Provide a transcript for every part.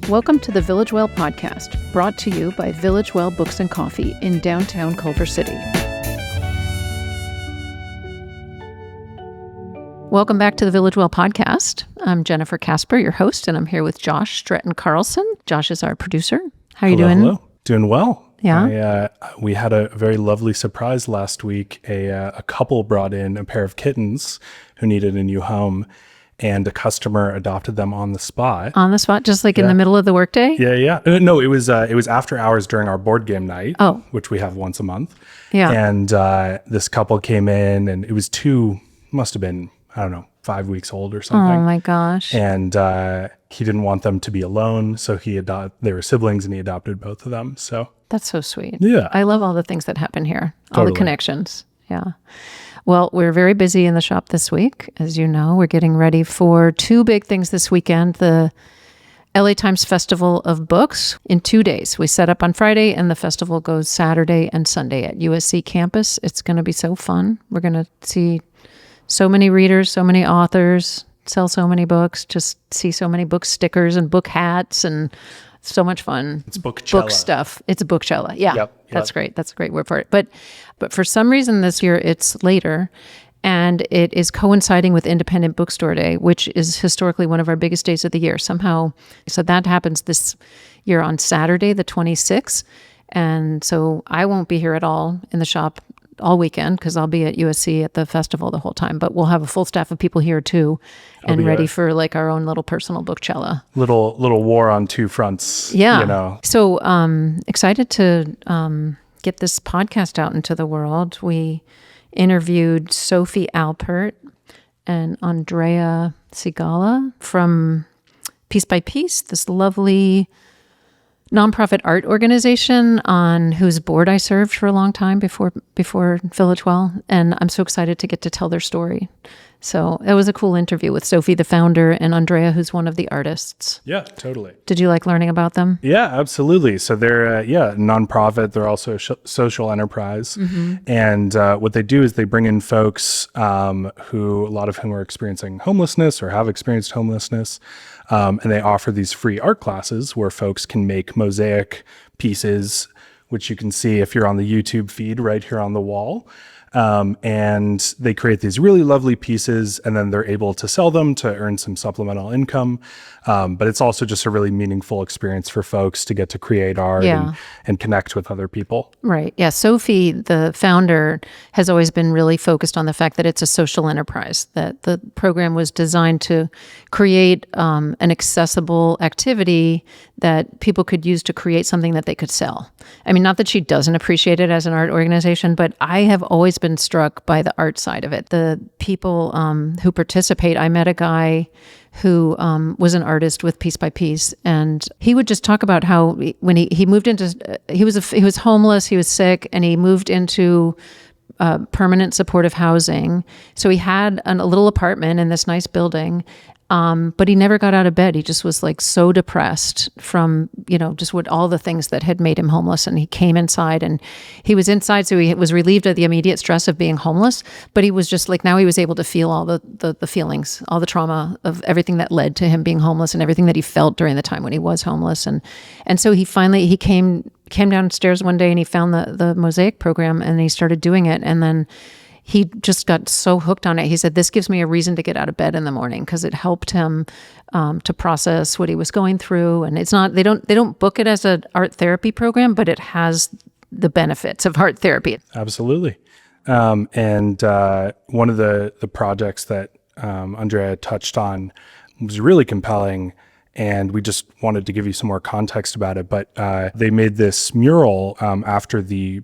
Welcome to the Village Well podcast, brought to you by Village Well Books and Coffee in downtown Culver City. Welcome back to the Village Well podcast. I'm Jennifer Casper, your host, and I'm here with Josh Stratton Carlson. Josh is our producer. How are you doing? Hello. Doing well. Yeah. We had a very lovely surprise last week. A couple brought in a pair of kittens who needed a new home, and a customer adopted them on the spot. On the spot, just like in the middle of the workday? Yeah. No, it was after hours during our board game night, which we have once a month. Yeah. And this couple came in, and it was must have been, 5 weeks old or something. Oh my gosh. And he didn't want them to be alone, so they were siblings, and he adopted both of them. So that's so sweet. Yeah. I love all the things that happen here, all Totally. the connections. Yeah. Well, we're very busy in the shop this week. As you know, we're getting ready for two big things this weekend. The LA Times Festival of Books in 2 days. We set up on Friday, and the festival goes Saturday and Sunday at USC campus. It's going to be so fun. We're going to see so many readers, so many authors, sell so many books, just see so many book stickers and book hats, and so much fun. it's Bookchella. Book stuff. It's a Bookchella. Yeah, Yep. That's great. That's a great word for it. But for some reason this year it's later, and it is coinciding with Independent Bookstore Day, which is historically one of our biggest days of the year. Somehow, so that happens this year on Saturday, the 26th. And so I won't be here at all in the shop all weekend because I'll be at USC at the festival the whole time. But we'll have a full staff of people here too, and ready for like our own little personal Bookchella. Little war on two fronts. Yeah. So excited to get this podcast out into the world. We interviewed Sophie Alpert and Andrea Sigala from Piece by Piece, this lovely nonprofit art organization on whose board I served for a long time before Village Well, and I'm so excited to get to tell their story. So it was a cool interview with Sophie, the founder, and Andrea, who's one of the artists. Yeah, totally. Did you like learning about them? Yeah, absolutely. So they're nonprofit. They're also a social enterprise, and what they do is they bring in folks who a lot of whom are experiencing homelessness or have experienced homelessness. And they offer these free art classes where folks can make mosaic pieces, which you can see if you're on the YouTube feed right here on the wall. And they create these really lovely pieces, and then they're able to sell them to earn some supplemental income. But it's also just a really meaningful experience for folks to get to create art and connect with other people. Right. Yeah. Sophie, the founder, has always been really focused on the fact that it's a social enterprise, that the program was designed to create an accessible activity that people could use to create something that they could sell. I mean, not that she doesn't appreciate it as an art organization, but I have always been struck by the art side of it. The people who participate, I met a guy who was an artist with Piece by Piece, and he would just talk about how when he moved into, he was homeless, he was sick, and he moved into permanent supportive housing. So he had a little apartment in this nice building, but he never got out of bed. He just was like so depressed from, just what all the things that had made him homeless. And he came inside, and he was inside. So he was relieved of the immediate stress of being homeless, but he was just like, now he was able to feel all the feelings, all the trauma of everything that led to him being homeless and everything that he felt during the time when he was homeless. And so he came downstairs one day, and he found the Mosaic program, and he started doing it. And then he just got so hooked on it. He said, this gives me a reason to get out of bed in the morning, because it helped him to process what he was going through. And it's not, they don't book it as an art therapy program, but it has the benefits of art therapy. Absolutely. And one of the projects that Andrea touched on was really compelling, and we just wanted to give you some more context about it. But they made this mural after the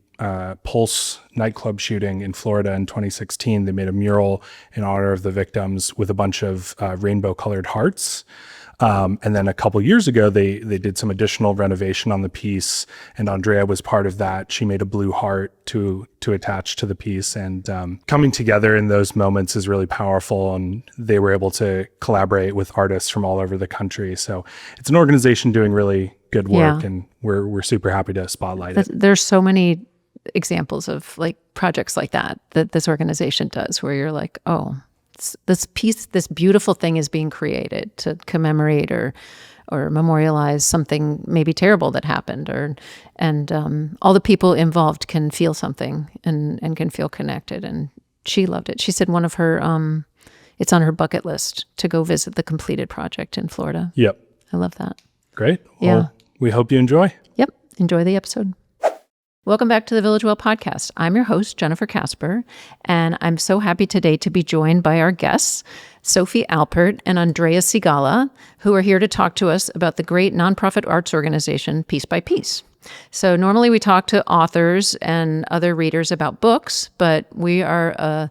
Pulse nightclub shooting in Florida in 2016. They made a mural in honor of the victims with a bunch of rainbow-colored hearts. And then a couple years ago, they did some additional renovation on the piece, and Andrea was part of that. She made a blue heart to attach to the piece, and coming together in those moments is really powerful, and they were able to collaborate with artists from all over the country. So it's an organization doing really good work, and we're super happy to spotlight it. There's so many examples of like projects like that this organization does, where you're like, oh, this beautiful thing is being created to commemorate or memorialize something maybe terrible that happened, and all the people involved can feel something and can feel connected. And she loved it. She said one of her, it's on her bucket list to go visit the completed project in Florida. Yep. I love that. Great. Yeah. Well, we hope you enjoy. Yep. Enjoy the episode. Welcome back to the Village Well podcast. I'm your host, Jennifer Casper, and I'm so happy today to be joined by our guests, Sophie Alpert and Andrea Sigala, who are here to talk to us about the great nonprofit arts organization, Piece by Piece. So normally we talk to authors and other readers about books, but we are a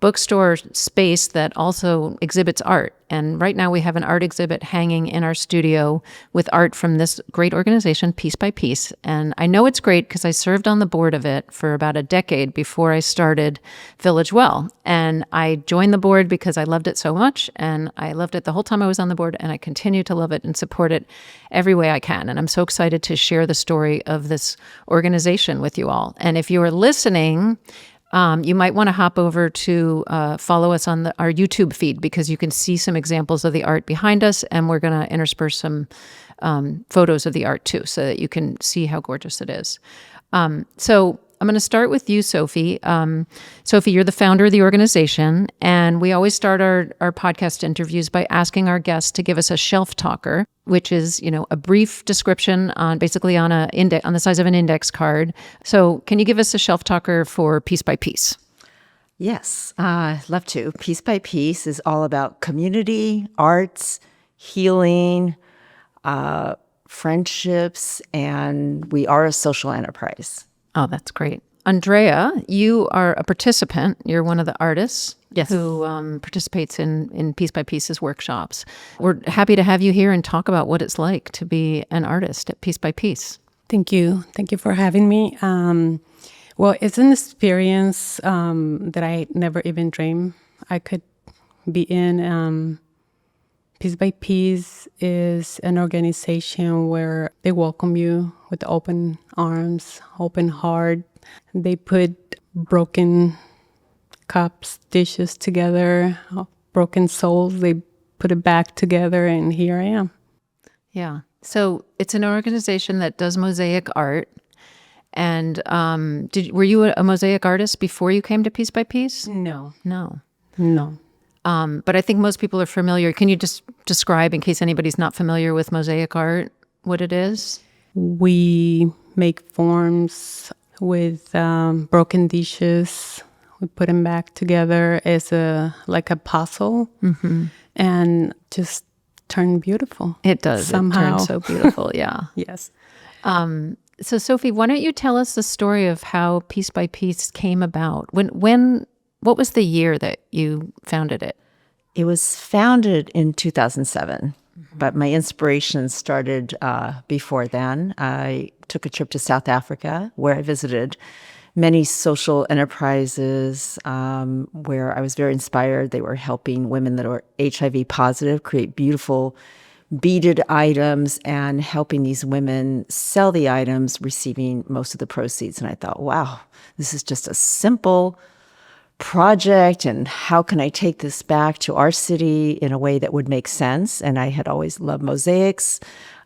bookstore space that also exhibits art. And right now we have an art exhibit hanging in our studio with art from this great organization, Piece by Piece. And I know it's great because I served on the board of it for about a decade before I started Village Well. And I joined the board because I loved it so much. And I loved it the whole time I was on the board. And I continue to love it and support it every way I can. And I'm so excited to share the story of this organization with you all. And if you are listening, you might want to hop over to follow us on our YouTube feed, because you can see some examples of the art behind us, and we're going to intersperse some photos of the art too, so that you can see how gorgeous it is. So I'm going to start with you, Sophie. Sophie, you're the founder of the organization, and we always start our podcast interviews by asking our guests to give us a shelf talker, which is, a brief description on the size of an index card. So can you give us a shelf talker for Piece by Piece? Yes, I'd love to. Piece by Piece is all about community, arts, healing, friendships, and we are a social enterprise. Oh, that's great. Andrea, you are a participant. You're one of the artists who participates in Piece by Piece's workshops. We're happy to have you here and talk about what it's like to be an artist at Piece by Piece. Thank you. Thank you for having me. Well, it's an experience that I never even dreamed I could be in. Piece by Piece is an organization where they welcome you with open arms, open heart. They put broken cups, dishes together, broken souls. They put it back together, and here I am. Yeah. So it's an organization that does mosaic art. And were you a mosaic artist before you came to Piece by Piece? No. But I think most people are familiar. Can you just describe, in case anybody's not familiar with mosaic art, what it is? We make forms with broken dishes. We put them back together as like a puzzle, and just turn beautiful. It does. Somehow. It turns so beautiful, yeah. Yes. So Sophie, why don't you tell us the story of how Piece by Piece came about? What was the year that you founded it? It was founded in 2007, but my inspiration started before then. I took a trip to South Africa where I visited many social enterprises where I was very inspired. They were helping women that were HIV positive create beautiful beaded items and helping these women sell the items, receiving most of the proceeds. And I thought, wow, this is just a simple project, and how can I take this back to our city in a way that would make sense? And I had always loved mosaics.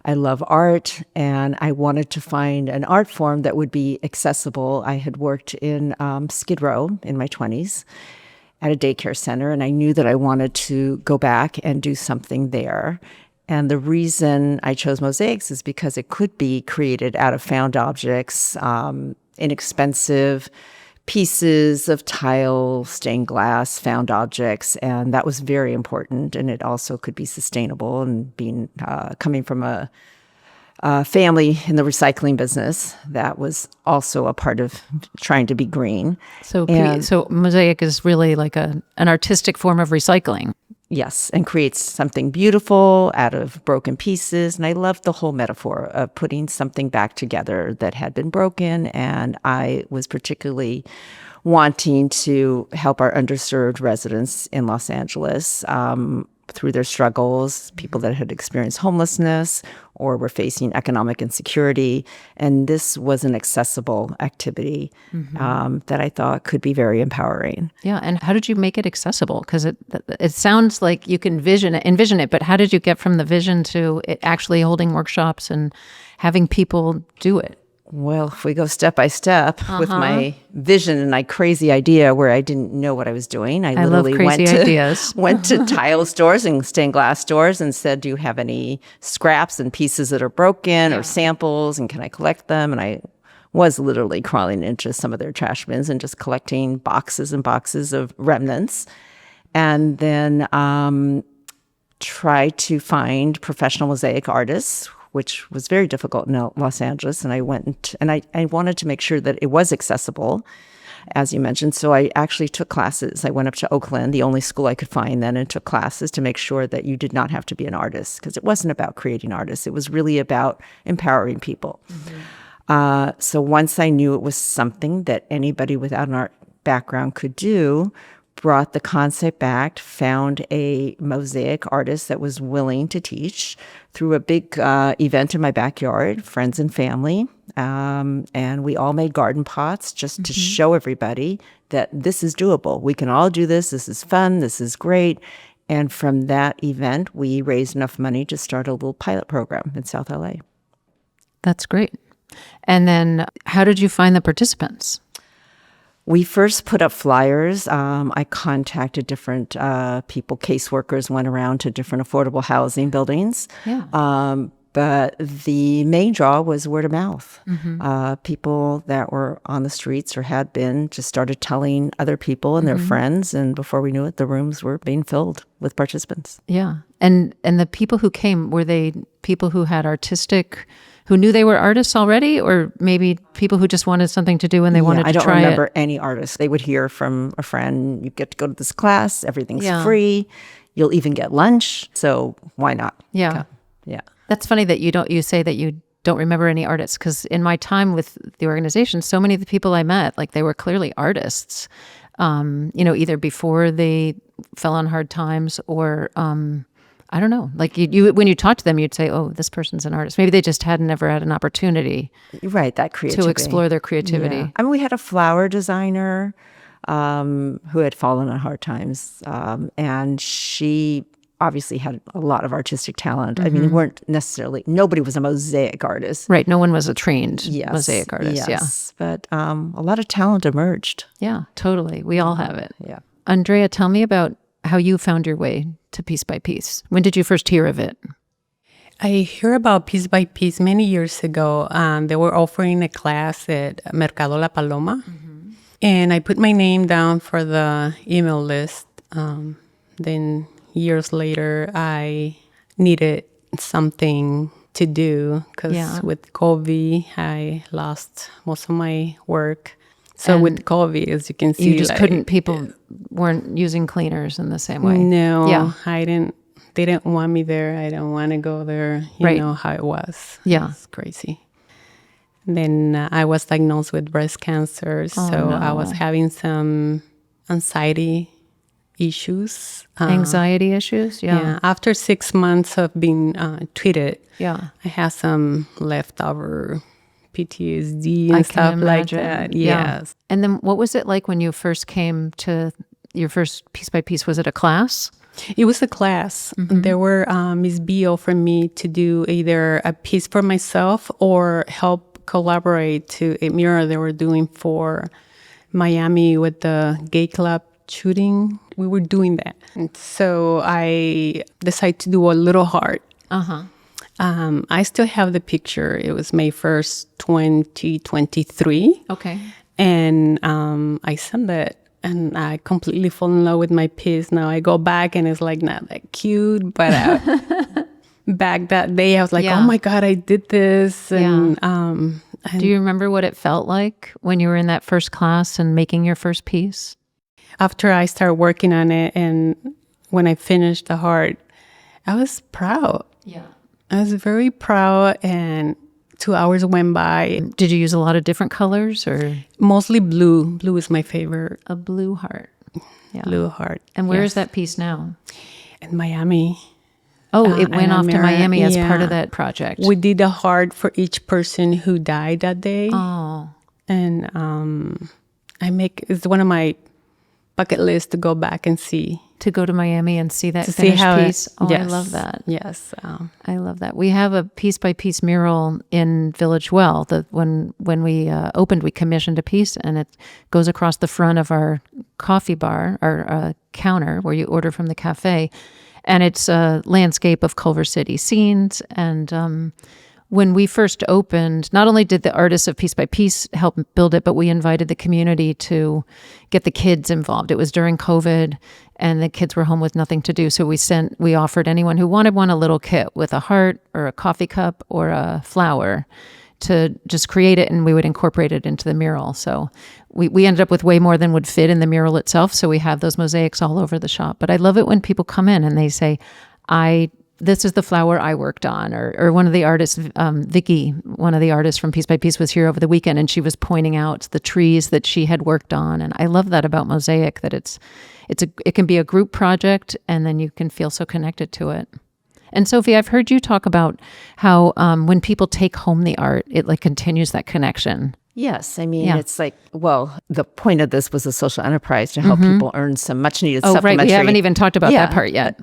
I love art, and I wanted to find an art form that would be accessible. I had worked in Skid Row in my 20s at a daycare center, and I knew that I wanted to go back and do something there. And the reason I chose mosaics is because it could be created out of found objects, inexpensive pieces of tile, stained glass, found objects, and that was very important. And it also could be sustainable. And being coming from a family in the recycling business, that was also a part of trying to be green. So mosaic is really like an artistic form of recycling. Yes, and creates something beautiful out of broken pieces. And I loved the whole metaphor of putting something back together that had been broken. And I was particularly wanting to help our underserved residents in Los Angeles through their struggles, people that had experienced homelessness or were facing economic insecurity. And this was an accessible activity that I thought could be very empowering. Yeah. And how did you make it accessible? Because it sounds like you can envision it, but how did you get from the vision to it actually holding workshops and having people do it? Well, if we go step by step with my vision and my crazy idea where I didn't know what I was doing, I literally love crazy ideas. went to tile stores and stained glass stores and said, do you have any scraps and pieces that are broken or samples, and can I collect them? And I was literally crawling into some of their trash bins and just collecting boxes and boxes of remnants. And then try to find professional mosaic artists, which was very difficult in Los Angeles. And I went and I wanted to make sure that it was accessible, as you mentioned. So I actually took classes. I went up to Oakland, the only school I could find then, and took classes to make sure that you did not have to be an artist, because it wasn't about creating artists. It was really about empowering people. So once I knew it was something that anybody without an art background could do, brought the concept back, found a mosaic artist that was willing to teach, through a big event in my backyard, friends and family. And we all made garden pots just to show everybody that this is doable. We can all do this. This is fun. This is great. And from that event, we raised enough money to start a little pilot program in South LA. That's great. And then how did you find the participants? We first put up flyers. I contacted different people, caseworkers, went around to different affordable housing buildings. But the main draw was word of mouth. People that were on the streets or had been just started telling other people and their friends. And before we knew it, the rooms were being filled with participants. Yeah. And the people who came, were they people who had who knew they were artists already, or maybe people who just wanted something to do and they wanted to try it? I don't remember any artists. They would hear from a friend, you get to go to this class, everything's free, you'll even get lunch, so why not? Yeah. Yeah. That's funny that you say that you don't remember any artists, because in my time with the organization, so many of the people I met, like, they were clearly artists, either before they fell on hard times or I don't know. Like you when you talk to them, you'd say, "Oh, this person's an artist." Maybe they just had never had an opportunity, right? That creativity to explore their creativity. Yeah. I mean, we had a flower designer who had fallen on hard times, and she obviously had a lot of artistic talent. I mean, they weren't necessarily. Nobody was a mosaic artist, right? No one was a trained mosaic artist. Yes, but a lot of talent emerged. Yeah, totally. We all have it. Yeah. Andrea, tell me about how you found your way to Piece by Piece. When did you first hear of it? I heard about Piece by Piece many years ago. They were offering a class at Mercado La Paloma. And I put my name down for the email list. Then years later, I needed something to do because with COVID, I lost most of my work. So and with COVID, as you can see, you just couldn't. People weren't using cleaners in the same way. No, I didn't. They didn't want me there. I don't want to go there. You know how it was. Yeah, it's crazy. Then I was diagnosed with breast cancer, I was having some anxiety issues. Anxiety issues. Yeah. After 6 months of being treated, I had some leftover PTSD and stuff like that. Yes. And then what was it like when you first came to your first Piece by Piece? Was it a class? It was a class. There were Miss B offered me to do either a piece for myself or help collaborate to a mural they were doing for Miami with the gay club shooting. We were doing that. And so I decided to do a little heart. I still have the picture. It was May 1st, 2023. Okay. And I sent it, and I completely fall in love with my piece. Now I go back, and it's like not that cute, but back that day, I was like, oh my God, I did this. And, do you remember what it felt like when you were in that first class and making your first piece? After I started working on it, and when I finished the heart, I was proud. Yeah. I was very proud, and 2 hours went by. Did you use a lot of different colors or? Mostly blue. Blue is my favorite. A blue heart. Yeah. Blue heart. And where is that piece now? In Miami. Oh, it went and a off to mirror. Miami as part of Yeah. that project. We did a heart for each person who died that day. Oh, And it's one of my bucket lists to go back and see. to go to Miami and see that To see finished how piece. Oh, I yes, love that. Yes. I love that. We have a piece by piece mural in Village Well. When we opened, we commissioned a piece, and it goes across the front of our coffee bar, our counter where you order from the cafe, and it's a landscape of Culver City scenes. And when we first opened, not only did the artists of Piece by Piece help build it, but we invited the community to get the kids involved. It was during COVID, and the kids were home with nothing to do. So we offered anyone who wanted one a little kit with a heart or a coffee cup or a flower to just create it, and we would incorporate it into the mural. So we ended up with way more than would fit in the mural itself. So we have those mosaics all over the shop. But I love it when people come in and they say, this is the flower I worked on, or one of the artists, Vicky, one of the artists from Piece by Piece, was here over the weekend, and she was pointing out the trees that she had worked on. And I love that about Mosaic, that it can be a group project, and then you can feel so connected to it. And Sophie, I've heard you talk about how when people take home the art, it like continues that connection. Yes, I mean, it's like, well, the point of this was a social enterprise to help people earn some much needed Oh, right. supplementary. We haven't even talked about that part yet.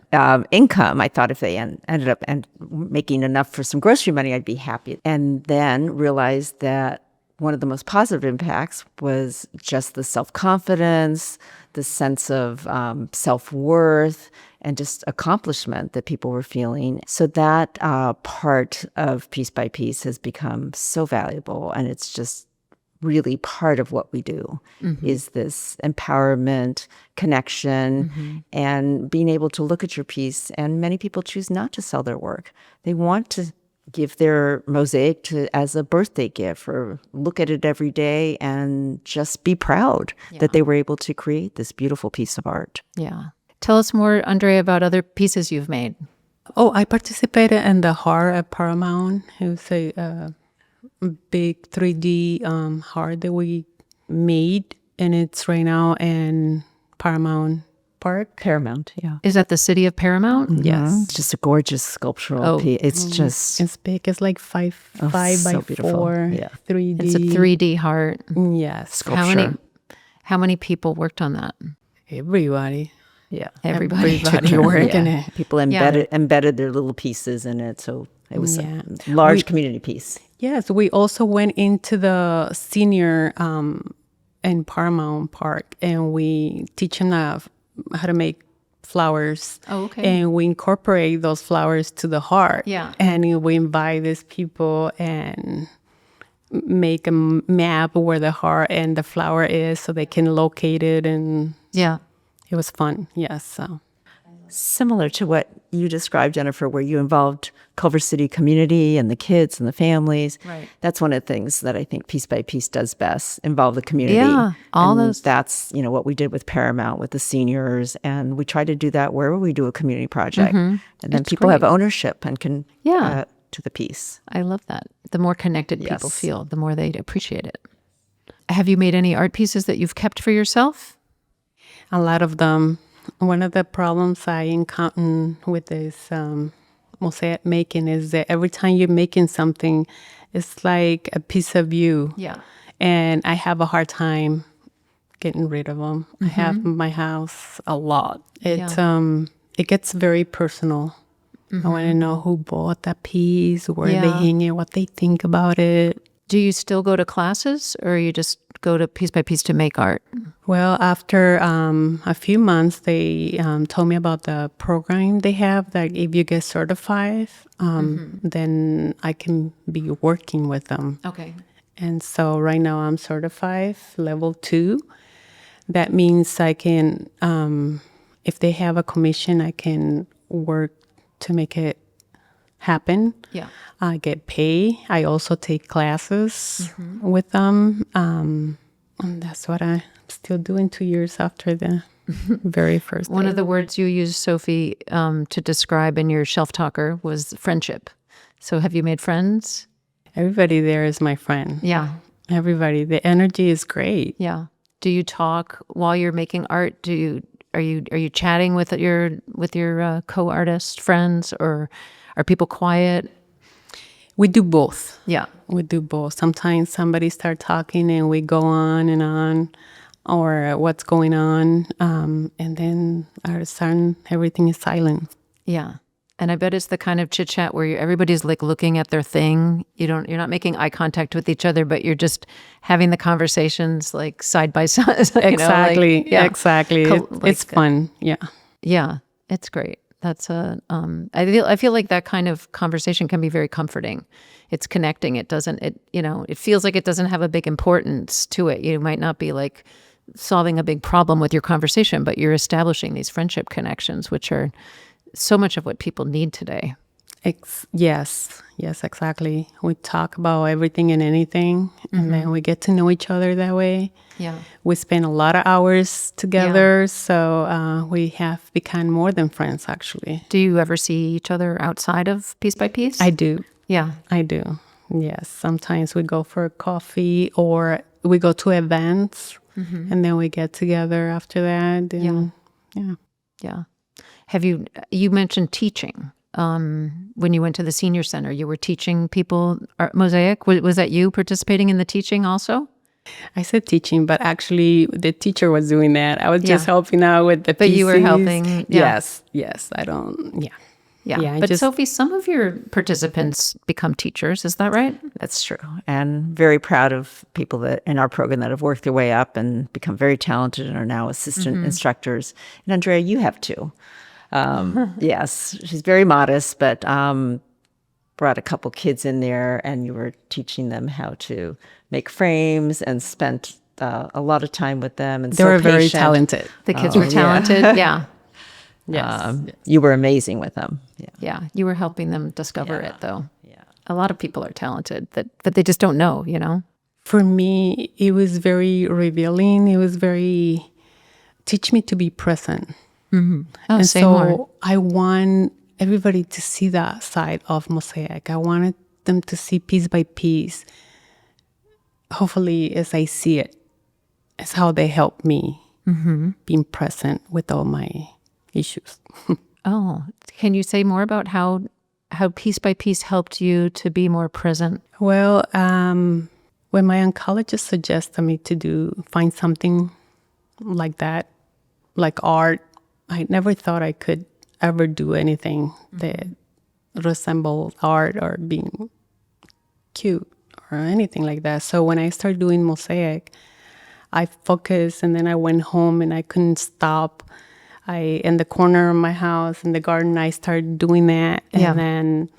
Income. I thought if they ended up making enough for some grocery money, I'd be happy. And then realized that one of the most positive impacts was just the self-confidence, the sense of self-worth, and just accomplishment that people were feeling. So that part of Piece by Piece has become so valuable, and it's just really part of what we do is this empowerment, connection, and being able to look at your piece. And many people choose not to sell their work. They want to give their mosaic as a birthday gift, or look at it every day and just be proud that they were able to create this beautiful piece of art. Yeah. Tell us more, Andrea, about other pieces you've made. Oh, I participated in the heart at Paramount. It was a big 3D heart that we made, and it's right now in Paramount Park. Paramount, yeah. Is that the city of Paramount? Yes. It's just a gorgeous sculptural piece. It's just... It's big. It's like 5 by so beautiful. 4, Yeah. 3D. It's a 3D heart. Yes. Sculpture. How many people worked on that? Everybody. Yeah. Everybody. Took your work in it. People embedded their little pieces in it. So it was Yeah. a large community piece. Yes, we also went into the senior in Paramount Park, and we teach them how to make flowers. Oh, okay. And we incorporate those flowers to the heart. Yeah. And we invite these people and make a map where the heart and the flower is, so they can locate it. And Yeah. it was fun. Yes. So. Similar to what you described, Jennifer, where you involved Culver City community and the kids and the families. Right. That's one of the things that I think Piece by Piece does best, involve the community. Yeah, all And those. that's, what we did with Paramount, with the seniors. And we try to do that wherever we do a community project. And then It's people have great. ownership and can to the piece. I love that. The more connected people Yes. feel, the more they appreciate it. Have you made any art pieces that you've kept for yourself? A lot of them. One of the problems I encounter with this mosaic making is that every time you're making something, it's like a piece of you. Yeah. And I have a hard time getting rid of them. I have in my house a lot. It gets very personal. I want to know who bought that piece, where they hang it, what they think about it. Do you still go to classes, or you just go to Piece by Piece to make art? Well, after a few months, they told me about the program they have, that if you get certified, then I can be working with them. Okay. And so right now I'm certified level 2. That means I can, if they have a commission, I can work to make it happen. Yeah. I get paid. I also take classes with them. And that's what I'm still doing 2 years after the very first One day. of the words you used, Sophie, to describe in your shelf talker was friendship. So have you made friends? Everybody there is my friend. Yeah. Everybody. The energy is great. Yeah. Do you talk while you're making art? Are you chatting with your co-artist friends, or are people quiet? We do both. Yeah. We do both. Sometimes somebody start talking and we go on, or what's going on, and then all of a sudden everything is silent. Yeah. And I bet it's the kind of chit chat where everybody's like looking at their thing. You're not making eye contact with each other, but you're just having the conversations like side by side. Exactly. Exactly. It's fun. Yeah. Yeah. It's great. That's I feel like that kind of conversation can be very comforting. It's connecting. It feels like it doesn't have a big importance to it. You might not be like solving a big problem with your conversation, but you're establishing these friendship connections, which are so much of what people need today. Yes, exactly. We talk about everything and anything, and then we get to know each other that way. Yeah. We spend a lot of hours together, so we have become more than friends, actually. Do you ever see each other outside of Piece by Piece? I do. Yeah. I do. Yes. Sometimes we go for coffee, or we go to events, and then we get together after that. And, Yeah. You mentioned teaching. When you went to the senior center, you were teaching people Mosaic. Was that you participating in the teaching also? I said teaching, but actually the teacher was doing that. I was just helping out with the But pieces. You were helping. Yeah. Yes. I don't. Yeah. Yeah. But Sophie, some of your participants become teachers. Is that right? That's true. And very proud of people that in our program that have worked their way up and become very talented and are now assistant instructors. And Andrea, you have too. Yes, she's very modest, but brought a couple kids in there, and you were teaching them how to make frames and spent a lot of time with them. And they were very talented. The kids were talented. Yeah. Yes. You were amazing with them. Yeah. You were helping them discover it, though. Yeah. A lot of people are talented that they just don't know, For me, it was very revealing. It was very teach me to be present. Mm-hmm. Oh, and say so more. I want everybody to see that side of Mosaic. I wanted them to see piece by piece. Hopefully, as I see it, is how they help me being present with all my issues. Oh, can you say more about how piece by piece helped you to be more present? Well, when my oncologist suggested me to find something like that, like art, I never thought I could ever do anything that resembled art or being cute or anything like that. So when I started doing Mosaic, I focused, and then I went home and I couldn't stop. In the corner of my house, in the garden, I started doing that. And then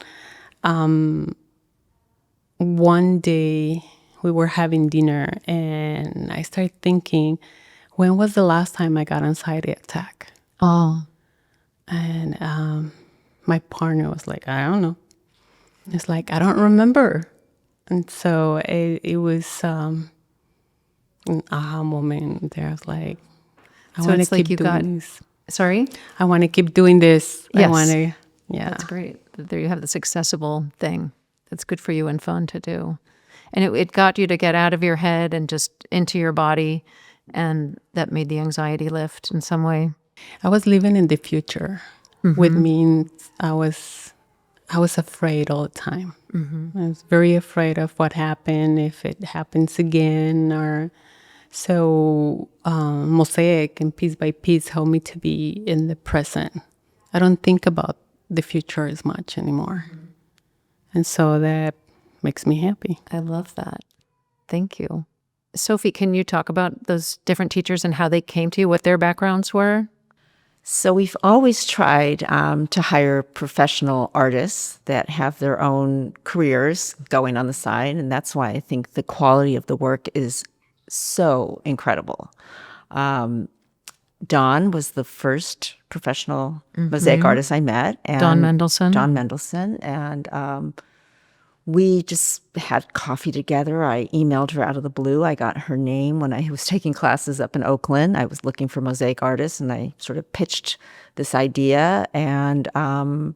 one day we were having dinner, and I started thinking, when was the last time I got anxiety attack? Oh. And my partner was like, I don't know. It's like, I don't remember. And so it was an aha moment there. I was like, I want to keep doing this. Sorry? I want to keep doing this. Yes. I want to, yeah. That's great. There you have this accessible thing that's good for you and fun to do. And it got you to get out of your head and just into your body, and that made the anxiety lift in some way. I was living in the future, which means I was afraid all the time. I was very afraid of what happened, if it happens again, or so. Mosaic and piece by piece helped me to be in the present. I don't think about the future as much anymore, and so that makes me happy. I love that. Thank you. Sophie, can you talk about those different teachers and how they came to you, what their backgrounds were? So we've always tried to hire professional artists that have their own careers going on the side. And that's why I think the quality of the work is so incredible. Don was the first professional mosaic artist I met. And Don Mendelsohn. Don Mendelsohn. And we just had coffee together. I emailed her out of the blue. I got her name when I was taking classes up in Oakland. I was looking for mosaic artists, and I sort of pitched this idea, and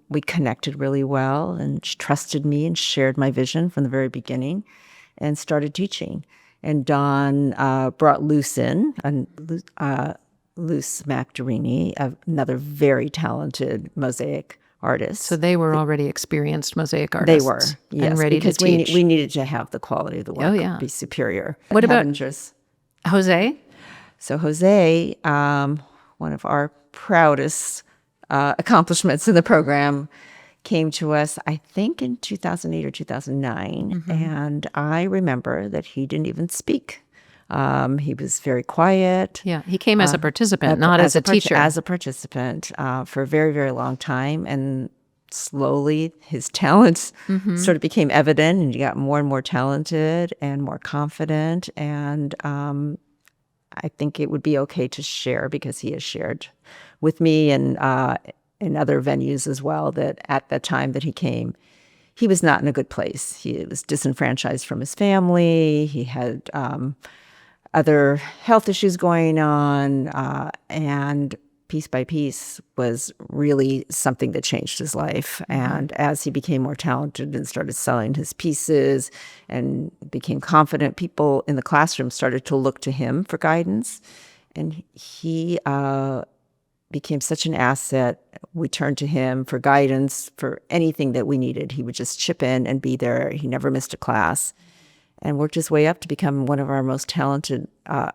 we connected really well, and she trusted me and shared my vision from the very beginning and started teaching. And Don brought Luce in, and Luce Macdarini, another very talented mosaic artist. So they were already experienced mosaic They artists. were, yes, and ready because to teach. we needed to have the quality of the work be superior. What about Havengers? Jose? So Jose, one of our proudest accomplishments in the program, came to us, I think, in 2008 or 2009. And I remember that he didn't even speak. He was very quiet. Yeah, he came as a participant, not as a teacher. As a participant for a very, very long time. And slowly his talents sort of became evident, and he got more and more talented and more confident. And I think it would be okay to share, because he has shared with me and in other venues as well, that at the time that he came, he was not in a good place. He was disenfranchised from his family. He had other health issues going on, and Piece by Piece was really something that changed his life. And as he became more talented and started selling his pieces and became confident, people in the classroom started to look to him for guidance. And he became such an asset. We turned to him for guidance for anything that we needed. He would just chip in and be there. He never missed a class, and worked his way up to become one of our most talented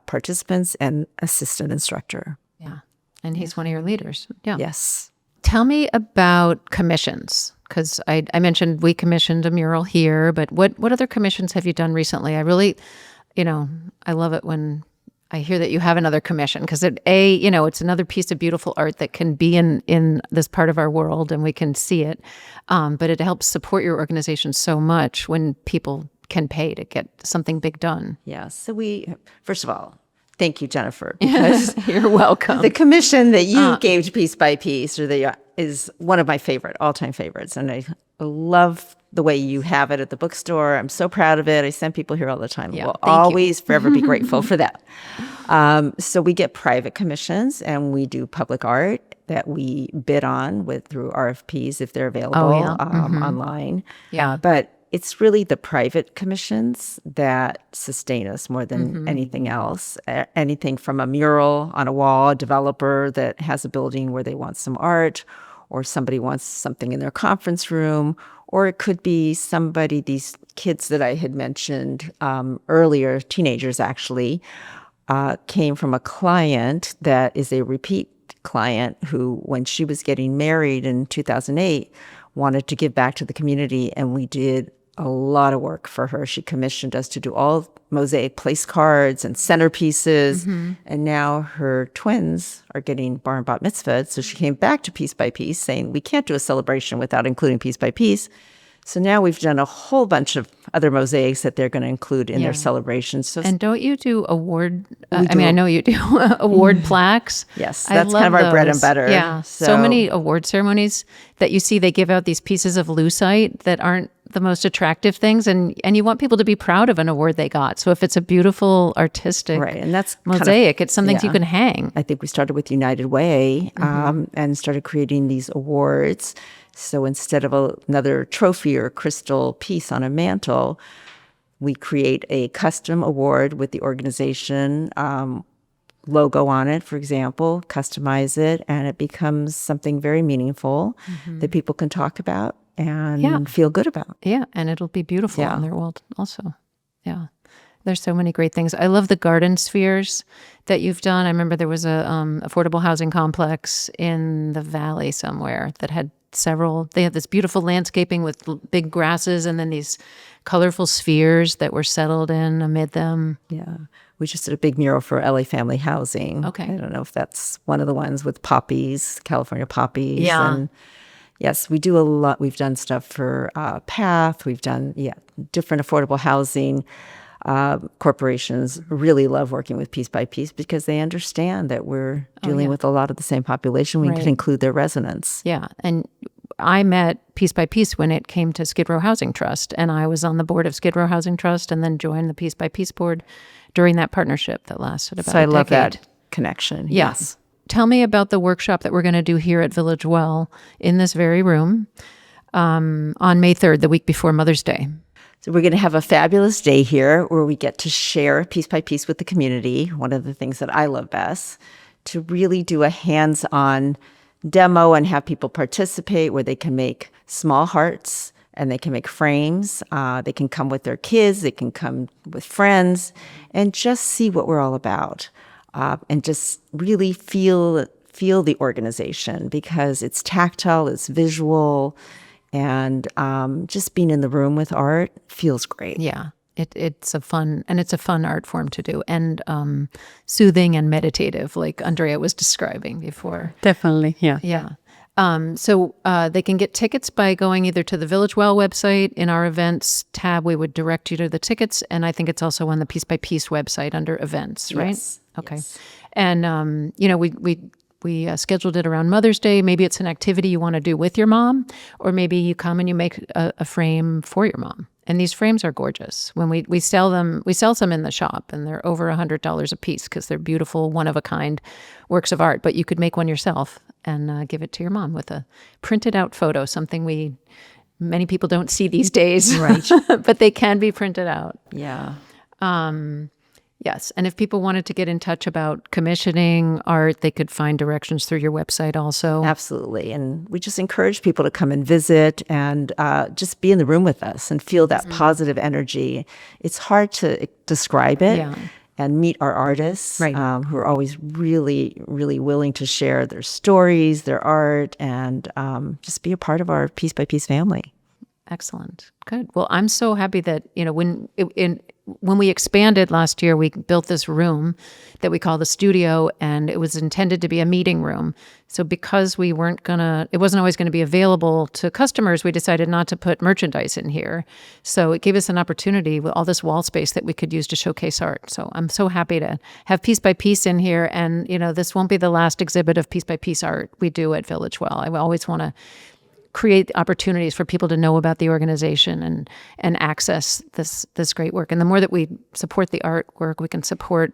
participants and assistant instructor. Yeah, and he's one of your leaders. Yeah. Yes. Tell me about commissions, because I mentioned we commissioned a mural here, but what other commissions have you done recently? I really, I love it when I hear that you have another commission, because it's another piece of beautiful art that can be in this part of our world and we can see it. But it helps support your organization so much when people can pay to get something big done. Yeah. So first of all, thank you, Jennifer, because you're welcome. The commission that you gave to Piece by Piece is one of my all-time favorites. And I love the way you have it at the bookstore. I'm so proud of it. I send people here all the time. Yeah, We'll always forever be grateful for that. So we get private commissions, and we do public art that we bid on through RFPs if they're available online. Yeah. But it's really the private commissions that sustain us more than anything else. Anything from a mural on a wall, a developer that has a building where they want some art, or somebody wants something in their conference room, or it could be these kids that I had mentioned earlier, teenagers actually, came from a client that is a repeat client who, when she was getting married in 2008, wanted to give back to the community, and we did a lot of work for her. She commissioned us to do all mosaic place cards and centerpieces, and now her twins are getting bar and bat mitzvah. So she came back to Piece by Piece saying, we can't do a celebration without including Piece by Piece. So now we've done a whole bunch of other mosaics that they're going to include in their celebrations. So, and don't you do award? I know you do award plaques. Yes, that's kind of our bread and butter. Yeah, so many award ceremonies that you see, they give out these pieces of lucite that aren't the most attractive things, and you want people to be proud of an award they got. So if it's a beautiful artistic and that's mosaic, it's something you can hang. I think we started with United Way and started creating these awards. So instead of another trophy or crystal piece on a mantle, we create a custom award with the organization logo on it, for example, customize it, and it becomes something very meaningful that people can talk about and feel good about. Yeah, and it'll be beautiful on their wall also. Yeah. There's so many great things. I love the garden spheres that you've done. I remember there was a affordable housing complex in the valley somewhere that had they had this beautiful landscaping with big grasses and then these colorful spheres that were settled in amid them. Yeah. We just did a big mural for LA Family Housing. Okay. I don't know if that's one of the ones with poppies, California poppies. Yeah. And yes, we do a lot. We've done stuff for PATH. We've done, different affordable housing. Corporations really love working with Piece by Piece because they understand that we're dealing with a lot of the same population. We can include their residents. Yeah. And I met Piece by Piece when it came to Skid Row Housing Trust, and I was on the board of Skid Row Housing Trust and then joined the Piece by Piece board during that partnership that lasted about a decade. So I love that connection. Yes. Tell me about the workshop that we're going to do here at Village Well in this very room on May 3rd, the week before Mother's Day. So we're going to have a fabulous day here where we get to share Piece by Piece with the community. One of the things that I love best, to really do a hands-on demo and have people participate where they can make small hearts and they can make frames. They can come with their kids, they can come with friends, and just see what we're all about, and just really feel the organization, because it's tactile, it's visual, and just being in the room with art feels great. Yeah. It's a fun art form to do, and soothing and meditative, like Andrea was describing before. Definitely, yeah. Yeah. So they can get tickets by going either to the Village Well website. In our events tab, we would direct you to the tickets, and I think it's also on the Piece by Piece website under events, right? Yes. Okay. Yes. And we scheduled it around Mother's Day. Maybe it's an activity you want to do with your mom, or maybe you come and you make a frame for your mom. And these frames are gorgeous. When we sell them, we sell some in the shop, and they're over $100 a piece because they're beautiful, one-of-a-kind works of art. But you could make one yourself and give it to your mom with a printed out photo, something many people don't see these days, Right. but they can be printed out. Yeah. Yes. And if people wanted to get in touch about commissioning art, they could find directions through your website also. Absolutely. And we just encourage people to come and visit and just be in the room with us and feel that positive energy. It's hard to describe it. Yeah. And meet our artists, Right. who are always really, really willing to share their stories, their art, and just be a part of our Piece by Piece family. Excellent. Good. Well, I'm so happy that, when we expanded last year, we built this room that we call the studio, and it was intended to be a meeting room. So because it wasn't always going to be available to customers, we decided not to put merchandise in here. So it gave us an opportunity with all this wall space that we could use to showcase art. So I'm so happy to have Piece by Piece in here. And, this won't be the last exhibit of Piece by Piece art we do at Village Well. I always want to create opportunities for people to know about the organization and access this great work. And the more that we support the artwork, we can support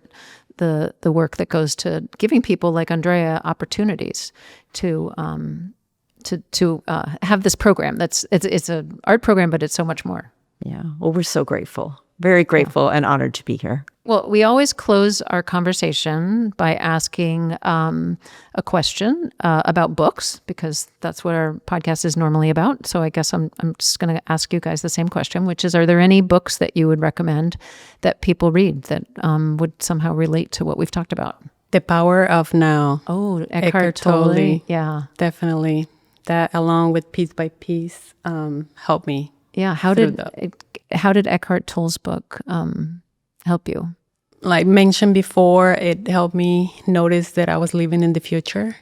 the work that goes to giving people like Andrea opportunities to have this program. It's an art program, but it's so much more. Yeah. Well, we're so grateful. Very grateful and honored to be here. Well, we always close our conversation by asking a question about books, because that's what our podcast is normally about. So I guess I'm just going to ask you guys the same question, which is, are there any books that you would recommend that people read that would somehow relate to what we've talked about? The Power of Now. Oh, Eckhart Tolle. Yeah. Definitely. That, along with Piece by Piece, helped me. Yeah. How did Eckhart Tolle's book help you? Like mentioned before, it helped me notice that I was living in the future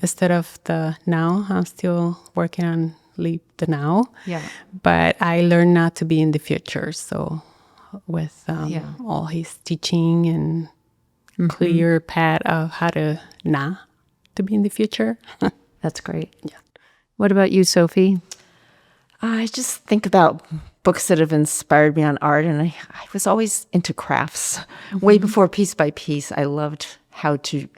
instead of the now. I'm still working on live the now. Yeah. But I learned not to be in the future. So with all his teaching and clear path of how to not to be in the future. That's great. Yeah. What about you, Sophie? I just think about books that have inspired me on art, and I was always into crafts. Way before Piece by Piece, I loved how-to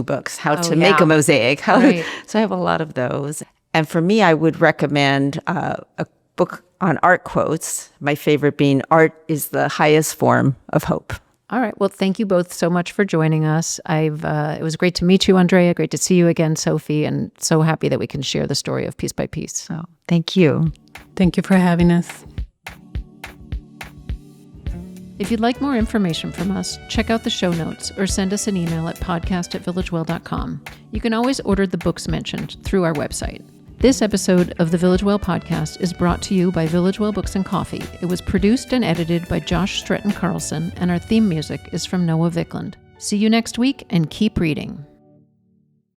books, how to make a mosaic. So I have a lot of those. And for me, I would recommend a book on art quotes, my favorite being Art is the Highest Form of Hope. All right. Well, thank you both so much for joining us. It was great to meet you, Andrea. Great to see you again, Sophie, and so happy that we can share the story of Piece by Piece. So thank you. Thank you for having us. If you'd like more information from us, check out the show notes or send us an email at podcast@villagewell.com. You can always order the books mentioned through our website. This episode of the Village Well podcast is brought to you by Village Well Books and Coffee. It was produced and edited by Josh Stretton Carlson, and our theme music is from Noah Vickland. See you next week, and keep reading.